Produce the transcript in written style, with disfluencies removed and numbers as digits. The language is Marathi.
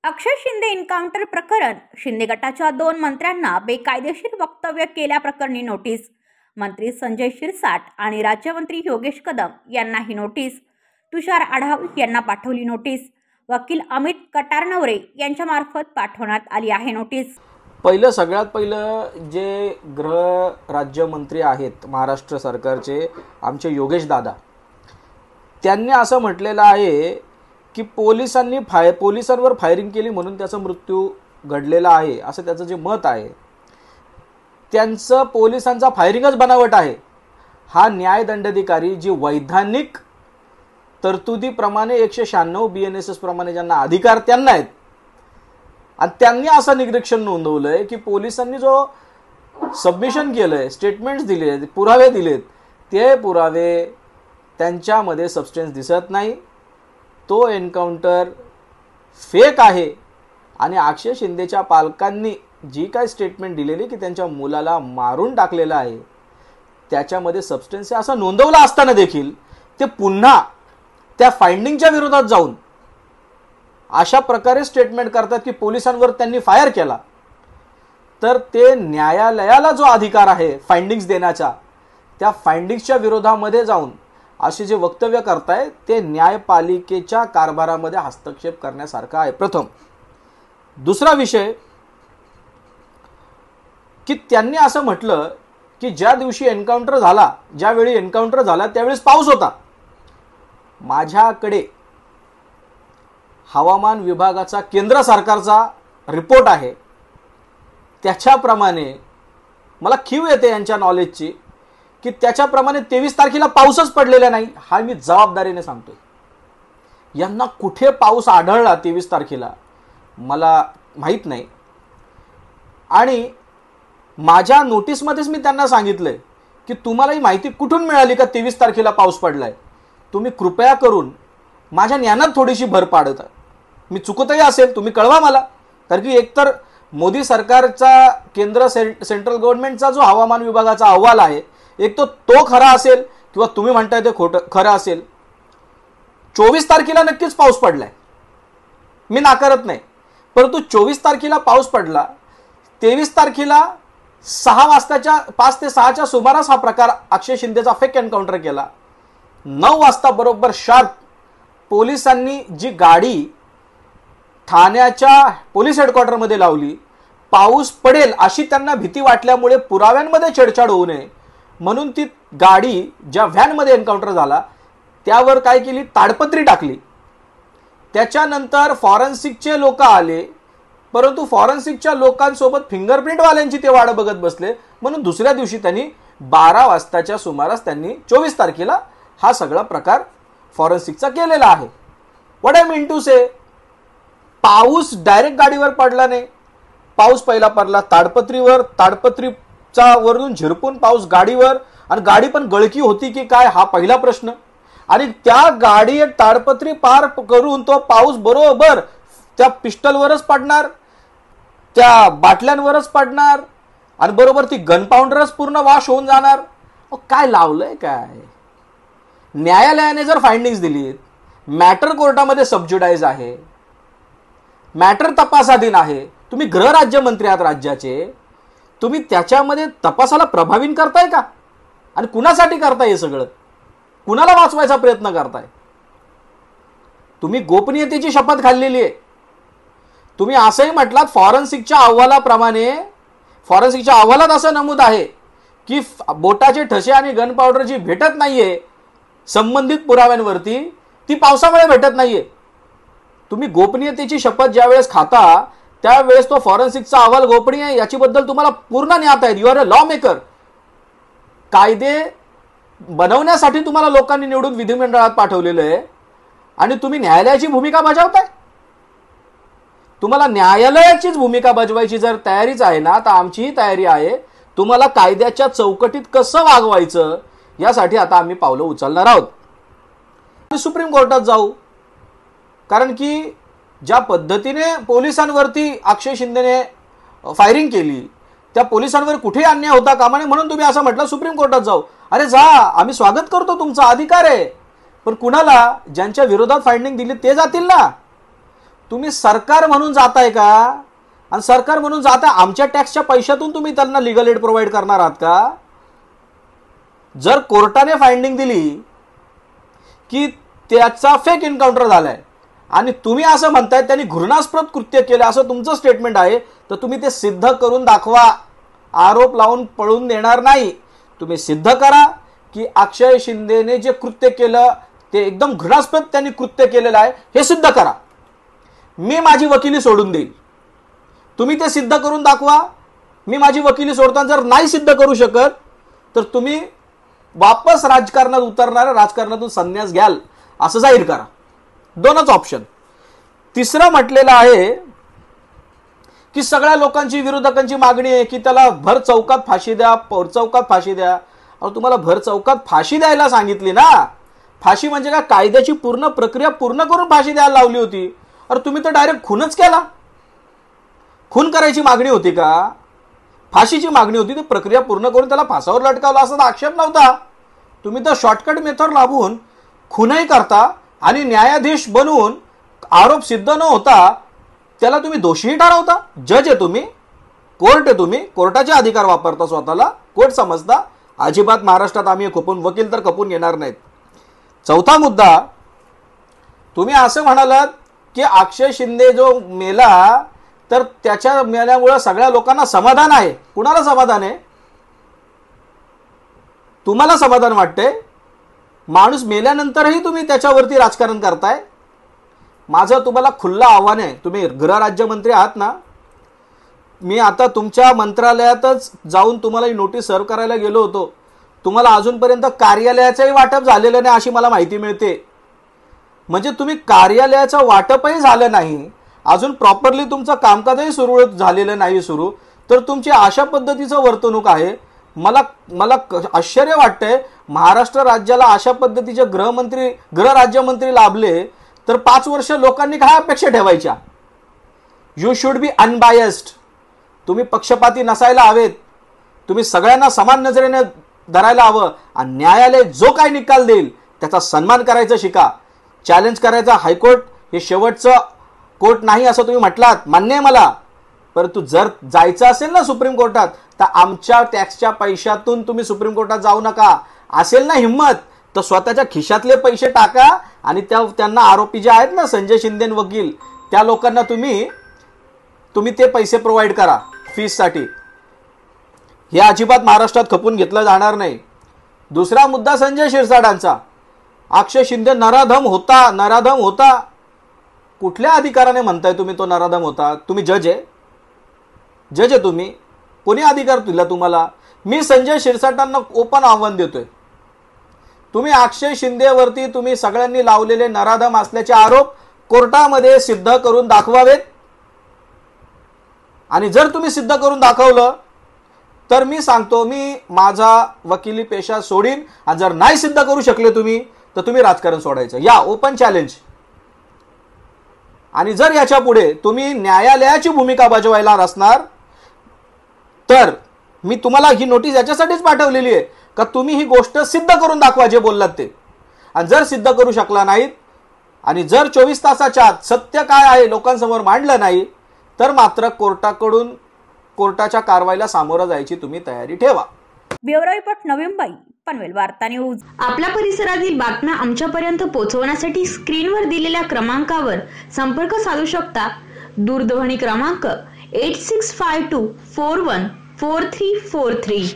अक्षय शिंदे एन्काउंटर प्रकरण. शिंदे गटाच्या 2 मंत्र्यांना बेकायदेशीर वक्तव्य केल्याप्रकरणी नोटीस. मंत्री संजय शिरसाट आणि राज्यमंत्री योगेश कदम यांना ही नोटीस. तुषार आढाव यांना पाठवली नोटीस. वकील अमित कटारनवरे यांच्यामार्फत पाठवण्यात आली आहे नोटीस. सगळ्यात पहिलं जे गृह राज्यमंत्री आहेत महाराष्ट्र सरकारचे आमचे योगेश दादा, त्यांनी असं म्हटलेलं आहे की पोलिसांवर फायरिंग केली म्हणून त्याचा मृत्यू घडलेला आहे, असं त्याचं जे मत आहे. त्यांचं पोलिसांचा फायरिंगच बनावट आहे. हा न्यायदंडाधिकारी जी वैधानिक तरतुदीप्रमाणे 196 BNSS प्रमाणे ज्यांना अधिकार त्यांना आहेत, आणि त्यांनी असं निरीक्षण नोंदवलंय की पोलिसांनी जो सबमिशन केलंय, स्टेटमेंट्स दिले, पुरावे दिलेत, ते पुरावे त्यांच्यामध्ये सबस्टन्स दिसत नाही. तो एन्काउंटर फेक आहे. आणि अक्षय शिंदेच्या पालकांनी जी काय स्टेटमेंट दिलेली की त्यांच्या मुलाला मारून टाकलेलं आहे, त्याच्यामध्ये सबस्टन्स आहे असं नोंदवलं असताना देखील ते पुन्हा त्या फाइंडिंगच्या विरोधात जाऊन अशा प्रकारे स्टेटमेंट करतात की पोलिसांवर त्यांनी फायर केला. तर ते न्यायालयाला जो अधिकार आहे फाइंडिंग्स देण्याचा, त्या फाइंडिंग्सच्या विरोधामध्ये जाऊन असे जे वक्तव्य करताय ते न्यायपालिकेच्या कारभारामध्ये हस्तक्षेप करण्यासारखा आहे. प्रथम. दुसरा विषय की त्यांनी असं म्हटलं की ज्यावेळी एन्काउंटर झाला त्यावेळेस पाऊस होता. माझ्याकडे हवामान विभागाचा केंद्र सरकारचा रिपोर्ट आहे, त्याच्याप्रमाणे मला खीव येते यांच्या नॉलेजची की त्याच्याप्रमाणे 23 तारखेला पाऊसच पडलेला नाही. हा मी जबाबदारीने सांगतोय. यांना कुठे पाऊस आढळला 23 तारखेला मला माहीत नाही. आणि माझ्या नोटीसमध्येच मी त्यांना सांगितलंय की तुम्हाला ही माहिती कुठून मिळाली का 23 तारखेला पाऊस पडलाय? तुम्ही कृपया करून माझ्या ज्ञानात थोडीशी भर पाडत. मी चुकतही असेल तुम्ही कळवा मला. कारण की एकतर मोदी सरकारचा सेंट्रल गव्हर्नमेंटचा जो हवामान विभागाचा अहवाल आहे, एक तो खरा असेल किंवा तुम्ही म्हणताय ते खरं असेल. 24 तारखेला नक्कीच पाऊस पडलाय, मी नाकारत नाही. परंतु 24 तारखेला पाऊस पडला, 23 तारखेला 5 ते 6च्या सुमारास हा प्रकार अक्षय शिंदेचा फेक एन्काउंटर केला. 9 वाजता बरोबर शार्प पोलिसांनी जी गाडी ठाण्याच्या पोलीस हेडक्वार्टरमध्ये लावली, पाऊस पडेल अशी त्यांना भीती वाटल्यामुळे पुराव्यांमध्ये छेडछाड होऊ नये म्हणून ती गाडी ज्या व्हॅनमध्ये एन्काउंटर झाला त्यावर काय केली, ताडपत्री टाकली. त्याच्यानंतर फॉरेन्सिकचे लोक आले, परंतु फॉरेन्सिकच्या लोकांसोबत फिंगरप्रिंटवाल्यांची ते वाट बघत बसले. म्हणून दुसऱ्या दिवशी त्यांनी 12 वाजताच्या सुमारास त्यांनी 24 तारखेला हा सगळा प्रकार फॉरेन्सिकचा केलेला आहे. व्हॉट आय मीन टू से, पाऊस डायरेक्ट गाडीवर पडला नाही. पाऊस पहिला पडला ताडपत्रीवर, ताडपत्रीचा वरून झिरपून पाऊस गाडीवर, आणि गाडी पण गळकी होती की काय हा पहिला प्रश्न. आणि त्या गाडी ताडपत्री पार करून तो पाऊस बरोबर त्या पिस्टलवरच पडणार, त्या बाटल्यांवरच पडणार, आणि बरोबर ती गन पावडरच पूर्ण वॉश होऊन जाणार. काय लावलंय काय? न्यायालयाने जर फाइंडिंग्स दिली, मॅटर कोर्टामध्ये सबज्युडाइज आहे, मॅटर तपासाधीन आहे, तुम्ही गृह राज्यमंत्री आहात राज्याचे, तुम्ही त्याच्यामध्ये तपासाला प्रभावीन करताय का? आणि कुणासाठी करताय हे सगळं? कुणाला वाचवायचा प्रयत्न करताय? तुम्ही गोपनीयतेची शपथ खाल्लेली आहे. तुम्ही असंही म्हटलात फॉरेन्सिकच्या अहवालाप्रमाणे, फॉरेन्सिकच्या अहवालात असं नमूद आहे की बोटाचे ठसे आणि गन पावडर जी भेटत नाहीये संबंधित पुराव्यांवरती, ती पावसामुळे भेटत नाहीये. तुम्ही गोपनीयतेची शपथ ज्यावेळेस खाता त्यावेळेस तो फॉरेन्सिकचा अहवाल गोपनीय आहे याच्याबद्दल तुम्हाला पूर्ण ज्ञात आहे. You are a law maker. कायदे बनवण्यासाठी तुम्हाला लोकांनी निवडून विधिमंडळात पाठवलेलं आहे आणि तुम्ही न्यायालयाची भूमिका बजावताय. तुम्हाला न्यायालयाचीच भूमिका बजवायची जर तयारीच आहे ना, तर आमचीही तयारी आहे. तुम्हाला कायद्याच्या चौकटीत कसं वागवायचं यासाठी आता आम्ही पावलं उचलणार आहोत. सुप्रीम कोर्टात जाऊ, कारण की ज्या पद्धतीने पोलिसांवरती अक्षय शिंदेने फायरिंग केली, त्या पोलिसांवर कुठे अन्याय होता कामा नये म्हणून तुम्ही असं म्हटलं सुप्रीम कोर्टात जाऊ. अरे जा, आम्ही स्वागत करतो, तुमचा अधिकार आहे. पण कुणाला? ज्यांच्या विरोधात फायरिंग दिली ते जातील ना. तुम्ही सरकार म्हणून जाताय का? आणि सरकार म्हणून जाता आमच्या टॅक्सच्या पैशातून तुम्ही त्यांना लिगल एड प्रोव्हाइड करणार आहात का? जर कोर्टाने फायरिंग दिली की त्याचा फेक एन्काउंटर झालाय आणि तुम्ही असं म्हणताय त्यांनी घृणास्पद कृत्य केलं असं तुमचं स्टेटमेंट आहे, तर तुम्ही ते सिद्ध करून दाखवा. आरोप लावून पळून देणार नाही. तुम्ही सिद्ध करा की अक्षय शिंदेने जे कृत्य केलं ते एकदम घृणास्पद त्यांनी कृत्य केलेलं आहे, हे सिद्ध करा. मी माझी वकिली सोडून देईल. तुम्ही ते सिद्ध करून दाखवा. मी माझी वकिली सोडताना जर नाही सिद्ध करू शकत तर तुम्ही वापस राजकारणात उतरणाऱ्या, राजकारणातून संन्यास घ्याल असं जाहीर करा. दोनच ऑप्शन. तिसरं म्हटलेलं आहे की सगळ्या लोकांची, विरोधकांची मागणी आहे की त्याला भर चौकात फाशी द्या, भर चौकात फाशी द्या. अहो, तुम्हाला भर चौकात फाशी द्यायला सांगितली ना. फाशी म्हणजे काय? कायद्याची पूर्ण प्रक्रिया पूर्ण करून फाशी द्यायला लावली होती. अरे तुम्ही तर डायरेक्ट खूनच केला. खून करायची मागणी होती का? फाशीची मागणी होती. ती प्रक्रिया पूर्ण करून त्याला फासावर लटकावलं असा आक्षेप नव्हता. तुम्ही तर शॉर्टकट मेथड लावून खूनही करता आणि न्यायाधीश बनवून आरोप सिद्ध न होता त्याला तुम्ही दोषीही ठरवता. जज आहे तुम्ही, कोर्ट आहे तुम्ही, कोर्टाचे अधिकार वापरता, स्वतःला कोर्ट समजता. अजिबात महाराष्ट्रात आम्ही खपून, वकील तर खपून घेणार नाहीत. चौथा मुद्दा, तुम्ही असं म्हणालात की अक्षय शिंदे जो मेला तर त्याच्या मेल्यामुळे सगळ्या लोकांना समाधान आहे. कुणाला समाधान आहे? तुम्हाला समाधान वाटते? माणूस मेल्यानंतरही तुम्ही त्याच्यावरती राजकारण करताय. माझं तुम्हाला खुल्लं आव्हान आहे. तुम्ही गृहराज्यमंत्री आहात ना. मी आता तुमच्या मंत्रालयातच जाऊन तुम्हाला ही नोटीस सर्व करायला गेलो होतो. तुम्हाला अजूनपर्यंत कार्यालयाचंही वाटप झालेलं नाही अशी मला माहिती मिळते. म्हणजे तुम्ही कार्यालयाचं वाटपही झालं नाही, अजून प्रॉपरली तुमचं कामकाजही सुरू झालेलं नाही सुरू, तर तुमची अशा पद्धतीचं वर्तणूक आहे. मला आश्चर्य वाटतंय. महाराष्ट्र राज्याला अशा पद्धतीचे गृहराज्यमंत्री लाभले तर 5 वर्ष लोकांनी काय अपेक्षा ठेवायच्या? You should be unbiased. तुम्ही पक्षपाती नसायला हवेत. तुम्ही सगळ्यांना समान नजरेने धरायला हवं आणि न्यायालय जो काय निकाल देईल त्याचा सन्मान करायचं शिका. चॅलेंज करायचा हायकोर्ट हे शेवटचं कोर्ट नाही असं तुम्ही म्हटलात, मान्य आहे मला. परंतु जर जायचं असेल ना सुप्रीम कोर्टात तर आमच्या टॅक्सच्या पैशातून तुम्ही सुप्रीम कोर्टात जाऊ नका. असेल ना हिम्मत तर स्वतःच्या खिशातले पैसे टाका आणि त्यांना आरोपी जे आहेत ना संजय शिंदे वकील, त्या लोकांना तुम्ही ते पैसे प्रोव्हाइड करा फीससाठी. हे अजिबात महाराष्ट्रात खपून घेतलं जाणार नाही. दुसरा मुद्दा संजय शिरसाटांचा. अक्षय शिंदे नराधम होता. कुठल्या अधिकाराने म्हणताय तुम्ही तो नराधम होता? तुम्ही जज आहे तुम्ही. कोणी अधिकार दिला तुम्हाला? मी संजय शिरसाटांना ओपन आव्हान देतोय. तुम्ही अक्षय शिंदेवरती तुम्ही सगळ्यांनी लावलेले नराधम असल्याचे आरोप कोर्टामध्ये सिद्ध करून दाखवावेत. आणि जर तुम्ही सिद्ध करून दाखवलं तर मी सांगतो मी माझा वकिली पेशा सोडीन. आणि जर नाही सिद्ध करू शकले तुम्ही तर तुम्ही राजकारण सोडायचं. या ओपन चॅलेंज. आणि जर याच्या पुढे तुम्ही न्यायालयाची भूमिका बजावायला असणार तर मी तुम्हाला ही नोटीस याच्यासाठीच पाठवलेली आहे का तुम्ही ही गोष्ट सिद्ध करून दाखवा जे बोललात ते. आणि जर सिद्ध करू शकला नाहीत आणि जर 24 तासाच्या आत सत्य काय आहे लोकांसमोर मांडलं नाही तर मात्र कोर्टाच्या कारवाईला सामोरं जायची तुम्ही तयारी ठेवा. ब्युरो रिपोर्ट नवी मुंबई, पनवेल वार्ता न्यूज. आपल्या परिसरातील बातम्या आमच्यापर्यंत पोहोचवण्यासाठी स्क्रीनवर दिलेल्या क्रमांकावर संपर्क साधू शकता. दूरध्वनी क्रमांक 8652414343.